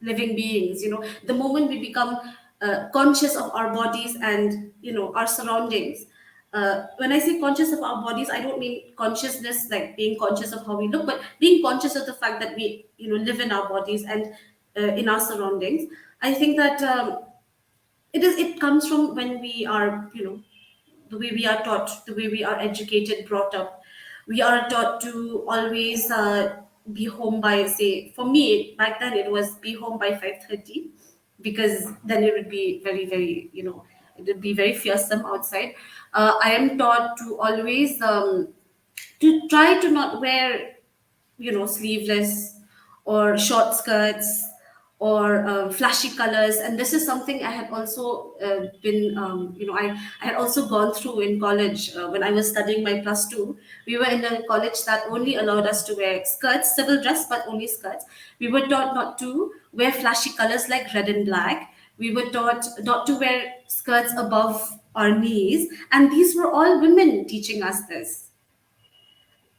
S3: living beings. The moment we become conscious of our bodies and our surroundings. When I say conscious of our bodies, I don't mean consciousness like being conscious of how we look, but being conscious of the fact that we live in our bodies and in our surroundings. I think that it comes from when we are, the way we are taught, the way we are educated, brought up. We are taught to always be home by, say, for me back then it was be home by 5:30, because then it would be very, very, it would be very fearsome outside. I am taught to always to try to not wear sleeveless or short skirts or flashy colors. And this is something I had also been I had also gone through in college. When I was studying my +2, we were in a college that only allowed us to wear skirts, civil dress, but only skirts. We were taught not to wear flashy colors like red and black. We were taught not to wear skirts above our knees, and these were all women teaching us this.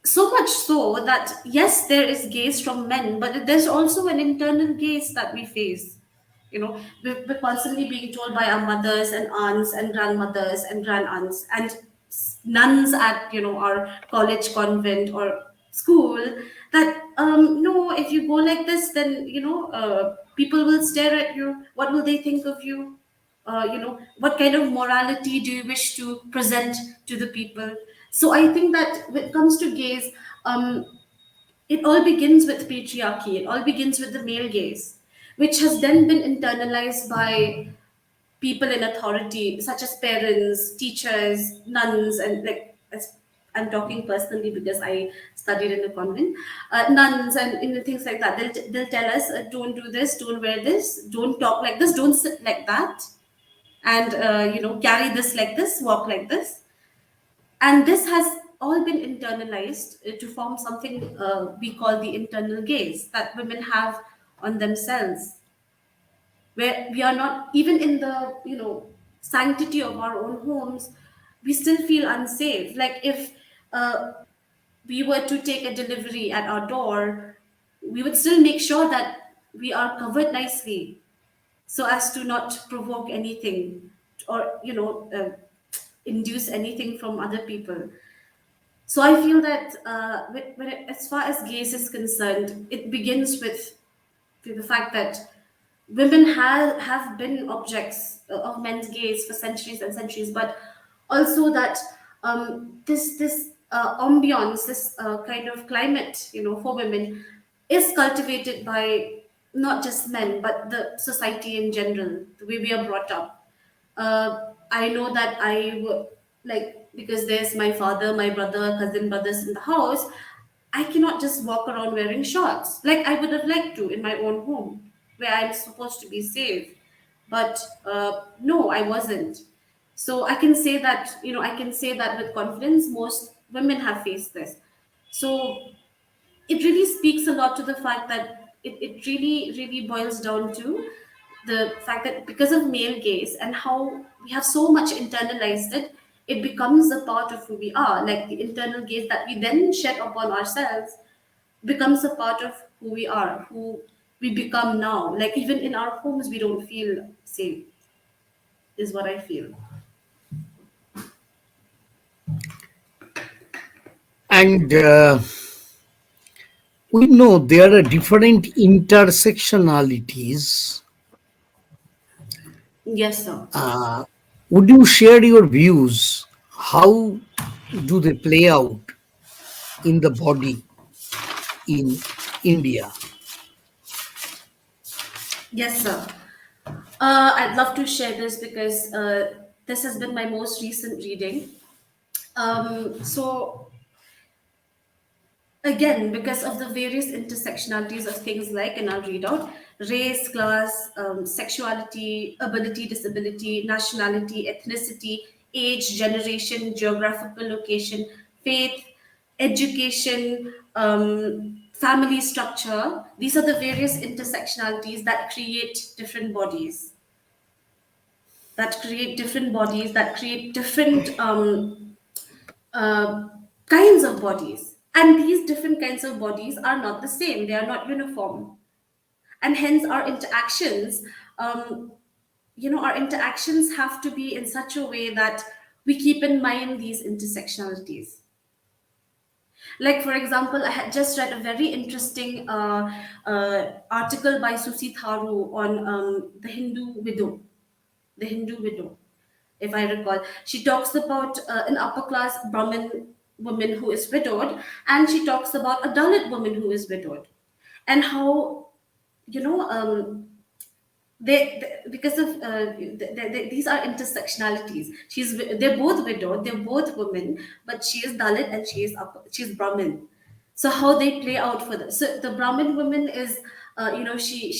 S3: So much so that yes, there is gaze from men, but there's also an internal gaze that we face. We're constantly being told by our mothers and aunts and grandmothers and grandaunts and nuns at our college, convent, or school, that no, if you go like this, then people will stare at you. What will they think of you? What kind of morality do you wish to present to the people? So I think that when it comes to gaze, it all begins with patriarchy. It all begins with the male gaze, which has then been internalized by people in authority, such as parents, teachers, nuns, and like, as I'm talking personally because I studied in a convent, nuns and things like that. They'll tell us, don't do this, don't wear this, don't talk like this, don't sit like that, and carry this like this, walk like this. And this has all been internalized to form something we call the internal gaze that women have on themselves, where we are not even in the sanctity of our own homes, we still feel unsafe. Like if uh, we were to take a delivery at our door, we would still make sure that we are covered nicely so as to not provoke anything, or induce anything from other people. So I feel that as far as gaze is concerned, it begins with the fact that women have been objects of men's gaze for centuries and centuries, but also that this ambiance, this kind of climate, for women, is cultivated by not just men but the society in general, the way we are brought up. I know that like, because there's my father, my brother, cousin brothers in the house, I cannot just walk around wearing shorts like I would have liked to in my own home, where I'm supposed to be safe. But no, I wasn't. So I can say that with confidence. Most women have faced this. So it really speaks a lot to the fact that it really, really boils down to the fact that because of male gaze and how we have so much internalized it, it becomes a part of who we are. Like the internal gaze that we then shed upon ourselves becomes a part of who we are, who we become now. Like even in our homes, we don't feel safe, is what I feel.
S2: And we know there are different intersectionalities.
S3: Yes, sir.
S2: Uh, would you share your views? How do they play out in the body in India?
S3: Yes, sir. I'd love to share this because this has been my most recent reading. So again, because of the various intersectionalities of things like, and I'll read out: race, class, sexuality, ability, disability, nationality, ethnicity, age, generation, geographical location, faith, education, family structure. These are the various intersectionalities that create different bodies, that create different uh, kinds of bodies. And these different kinds of bodies are not the same, they are not uniform. And hence, our interactions have to be in such a way that we keep in mind these intersectionalities. Like, for example, I had just read a very interesting article by Susi Tharu on the Hindu widow, if I recall. She talks about an upper class Brahmin woman who is widowed, and she talks about a Dalit woman who is widowed, and how you know they because of these are intersectionalities. They're both widowed, they're both women, but she is Dalit and she's Brahmin. So how they play out for them. So the Brahmin woman is, she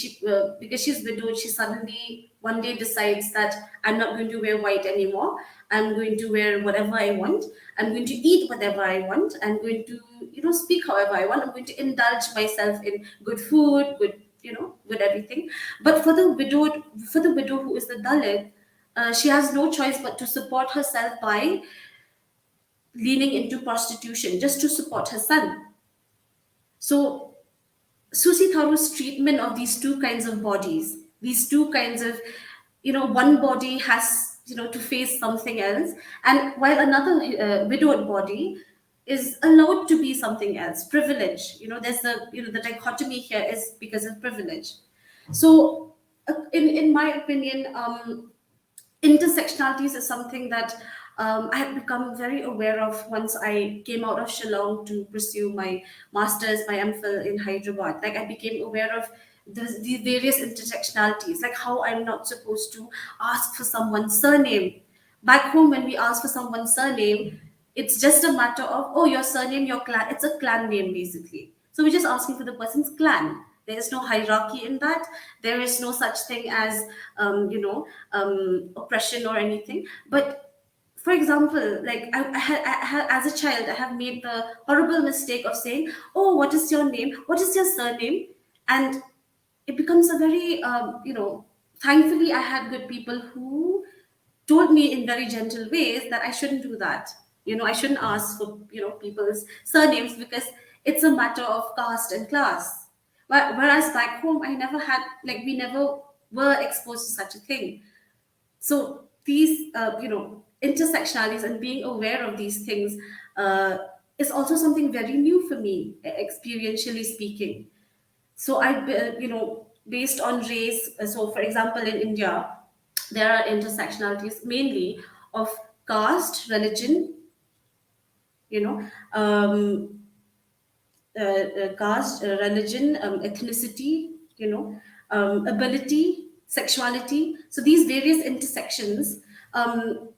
S3: because she's widowed, she suddenly one day decides that I'm not going to wear white anymore. I'm going to wear whatever I want. I'm going to eat whatever I want. I'm going to, speak however I want. I'm going to indulge myself in good food, good everything. But for the widow who is the Dalit, she has no choice but to support herself by leaning into prostitution just to support her son. So Susi Tharu's treatment of these two kinds of bodies, these two kinds of, one body has, to face something else, and while another widowed body is allowed to be something else, privilege. There's the dichotomy here is because of privilege. So, in my opinion, intersectionalities is something that I have become very aware of once I came out of Shillong to pursue my master's, my MPhil in Hyderabad. Like I became aware of the various intersectionalities, like how I'm not supposed to ask for someone's surname. Back home, when we ask for someone's surname, it's just a matter of, oh, your surname, your clan. It's a clan name, basically. So we're just asking for the person's clan. There is no hierarchy in that. There is no such thing as, oppression or anything. But for example, like as a child, I have made the horrible mistake of saying, "Oh, what is your name? What is your surname?" And it becomes a very, thankfully, I had good people who told me in very gentle ways that I shouldn't do that. I shouldn't ask for, people's surnames because it's a matter of caste and class. Whereas back home, I never had, like, we never were exposed to such a thing. So these, intersectionalities and being aware of these things is also something very new for me, experientially speaking. So based on race, so for example, in India, there are intersectionalities mainly of caste, religion, you know, um, caste, religion, ethnicity, ability, sexuality. So these various intersections, um,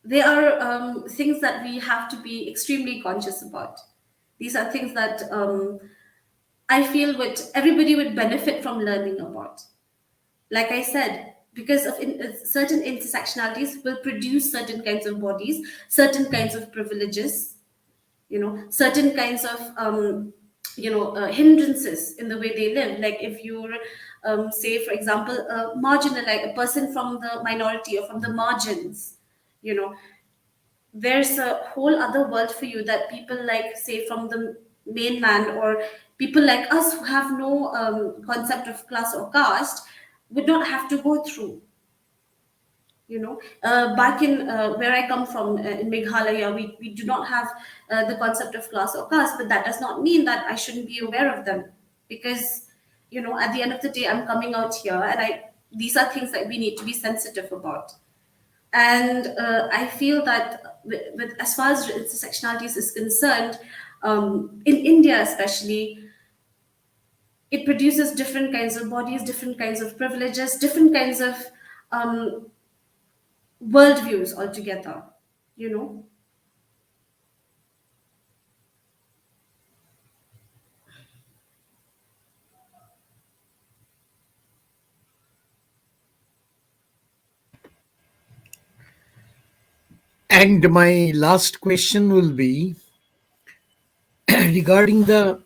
S3: they are things that we have to be extremely conscious about. These are things that I feel everybody would benefit from learning about. Like I said, because of certain intersectionalities will produce certain kinds of bodies, certain kinds of privileges, certain kinds of hindrances in the way they live. Like if you're say for example a marginal, like a person from the minority or from the margins, you know there's a whole other world for you that people like say from the mainland or people like us who have no concept of class or caste would not have to go through. Back in where I come from, in Meghalaya, we do not have the concept of class or caste, but that does not mean that I shouldn't be aware of them, because at the end of the day, I'm coming out here, and I these are things that we need to be sensitive about. And I feel that with as far as intersectionalities is concerned, in India especially, it produces different kinds of bodies, different kinds of privileges, different kinds of um, worldviews altogether. You know.
S2: And my last question will be regarding the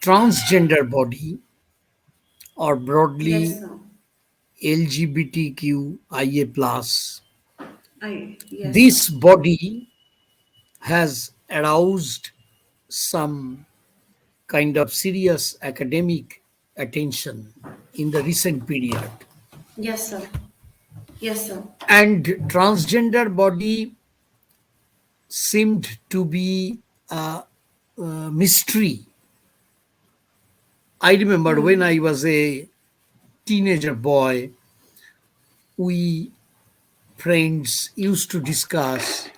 S2: transgender body, or
S3: Yes,
S2: broadly
S3: sir.
S2: LGBTQIA plus.
S3: Yes, sir.
S2: This body has aroused some kind of serious academic attention in the recent period.
S3: Yes, sir. Yes, sir.
S2: And transgender body seemed to be a mystery. I remember when I was a teenager boy, we friends used to discuss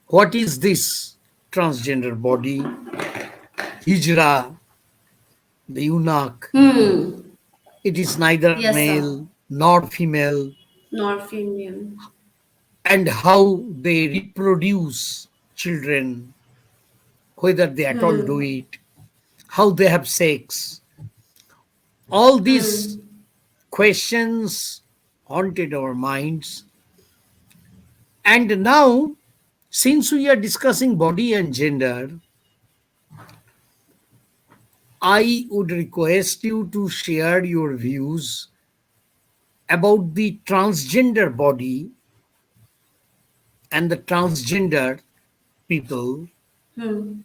S2: what is this transgender body, hijra, the eunuch. It is neither
S3: Yes, sir.
S2: male nor female,
S3: Nor female.
S2: and how they reproduce children, whether they at all do it, how they have sex. All these questions haunted our minds. And now, since we are discussing body and gender, I would request you to share your views about the transgender body and the transgender people,
S3: Hmm.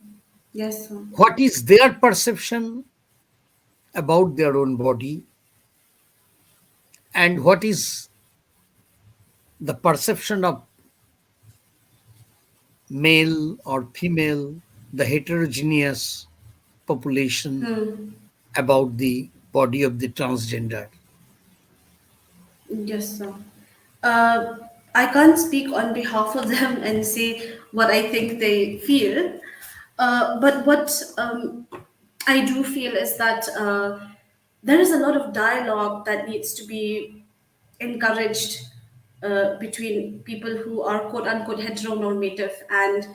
S3: Yes, sir.
S2: what is their perception about their own body, and what is the perception of male or female, the heterogeneous population
S3: Hmm.
S2: about the body of the transgender.
S3: Yes, sir. Uh, I can't speak on behalf of them and say what I think they feel, but what I do feel is that there is a lot of dialogue that needs to be encouraged between people who are quote unquote heteronormative and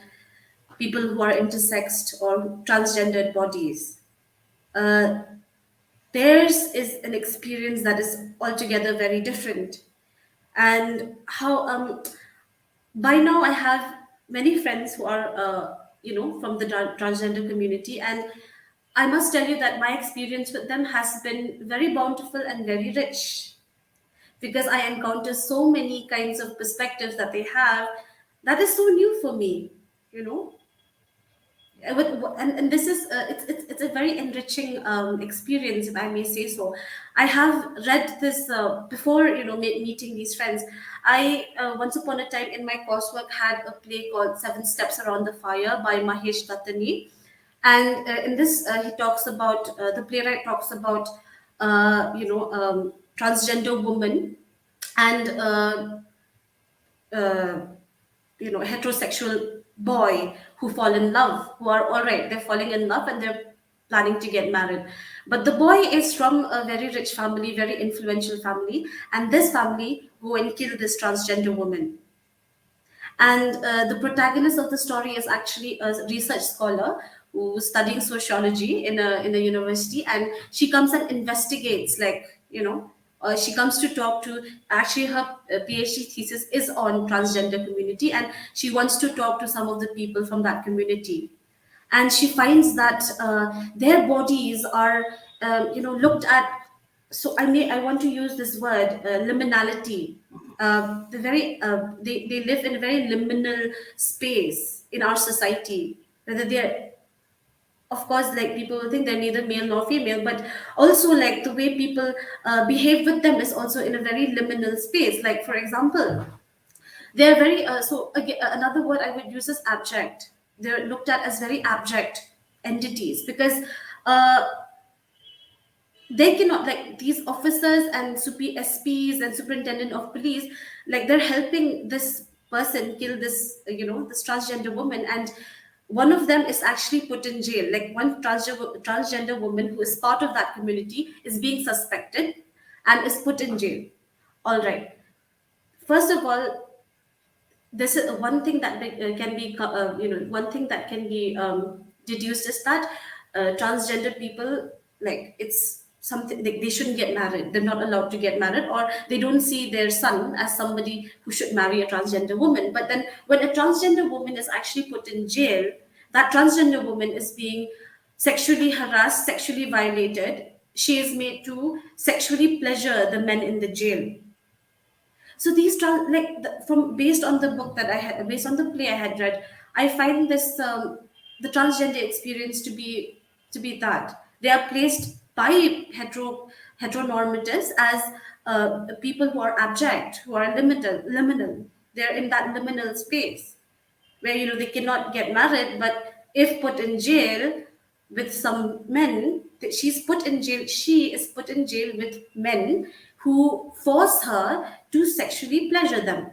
S3: people who are intersexed or transgendered bodies. Uh, Theirs is an experience that is altogether very different. And how by now I have many friends who are from the transgender community, and I must tell you that my experience with them has been very bountiful and very rich because I encounter so many kinds of perspectives that they have that is so new for me, you know. And this is it's a very enriching experience, if I may say so. I have read this before, meeting these friends. I once upon a time in my coursework had a play called Seven Steps Around the Fire by Mahesh Dattani, and in this he talks about the playwright talks about transgender woman and uh, a heterosexual boy who fall in love, who are all right, they're falling in love and they're planning to get married, but the boy is from a very rich family, very influential family, and this family go and kill this transgender woman. And the protagonist of the story is actually a research scholar who's studying sociology in a university, and she comes and investigates, she comes to talk to. Actually, her PhD thesis is on transgender community, and she wants to talk to some of the people from that community, and she finds that their bodies are looked at. So I want to use this word, liminality. They live in a very liminal space in our society, whether they're, of course, like, people will think they're neither male nor female, but also like the way people behave with them is also in a very liminal space. Like, for example, they're very so again, another word I would use is abject. They're looked at as very abject entities because uh, they cannot, like, these officers and SPs and superintendent of police, like, they're helping this person kill this this transgender woman, and one of them is actually put in jail. Like, one transgender woman who is part of that community is being suspected and is put in jail. All right, first of all, this is one thing that can be one thing that can be deduced is that transgender people, like, it's something they shouldn't get married, they're not allowed to get married, or they don't see their son as somebody who should marry a transgender woman. But then when a transgender woman is actually put in jail, that transgender woman is being sexually harassed, sexually violated. She is made to sexually pleasure the men in the jail. So from based on the book that I had, based on the play I had read, I find this the transgender experience to be that they are placed by heteronormatives as people who are abject, who are liminal. They're in that liminal space where they cannot get married, but if put in jail with some men, she is put in jail with men who force her to sexually pleasure them.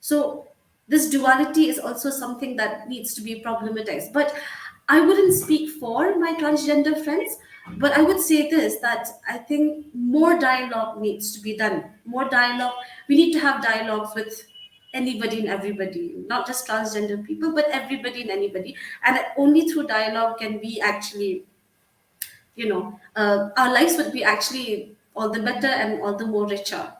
S3: So this duality is also something that needs to be problematized. But I wouldn't speak for my transgender friends, but I would say this, that I think more dialogue needs to be done. More dialogue. We need to have dialogues with anybody and everybody, not just transgender people, but everybody and anybody. And only through dialogue can we actually, our lives would be actually all the better and all the more richer.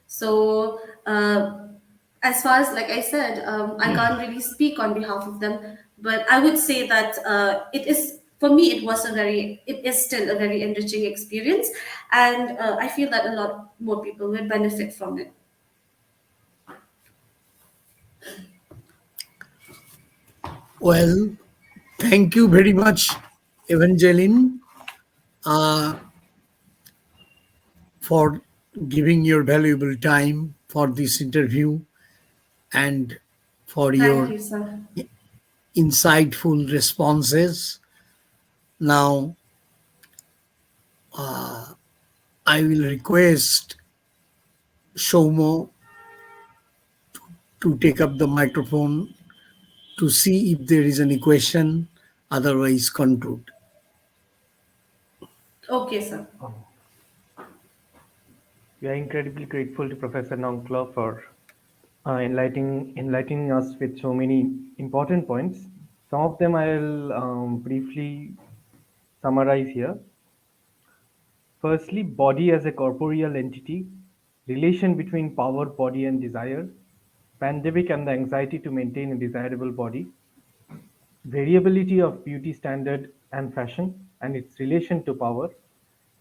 S3: So, as far as, like I said, I can't really speak on behalf of them, but I would say that it is for me, it is still a very enriching experience, and I feel that a lot more people will benefit from it.
S2: Well, thank you very much, Evangeline, uh, for giving your valuable time for this interview and for
S3: Thank
S2: your
S3: you, sir.
S2: insightful responses. Now, I will request Shomo to take up the microphone to see if there is any question, otherwise conclude.
S3: Okay, sir.
S1: We are incredibly grateful to Professor Nongkla for enlightening us with so many important points. Some of them I'll briefly summarize here. Firstly, body as a corporeal entity, relation between power, body, and desire, pandemic and the anxiety to maintain a desirable body, variability of beauty standard and fashion, and its relation to power,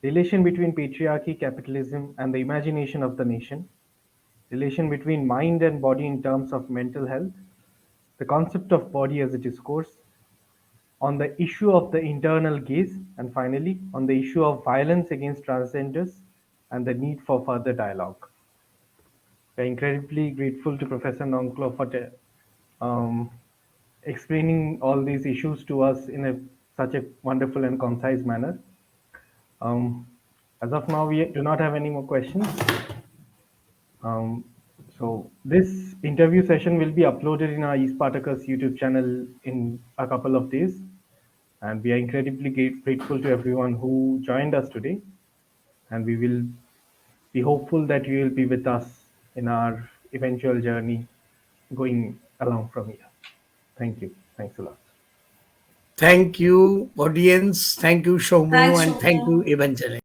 S1: relation between patriarchy, capitalism, and the imagination of the nation, relation between mind and body in terms of mental health, the concept of body as a discourse, on the issue of the internal gaze, and finally, on the issue of violence against transgenders and the need for further dialogue. We're incredibly grateful to Professor Nongkla for um, explaining all these issues to us in such a wonderful and concise manner. Um, as of now, we do not have any more questions. Um, so this interview session will be uploaded in our East Spartacus YouTube channel in a couple of days. And we are incredibly grateful to everyone who joined us today. And we will be hopeful that you will be with us in our eventual journey going along from here. Thank you. Thanks a lot.
S2: Thank you, audience. Thank you, Shomo,
S3: Thanks,
S2: and thank you,
S3: Shobha.
S2: Evangeline.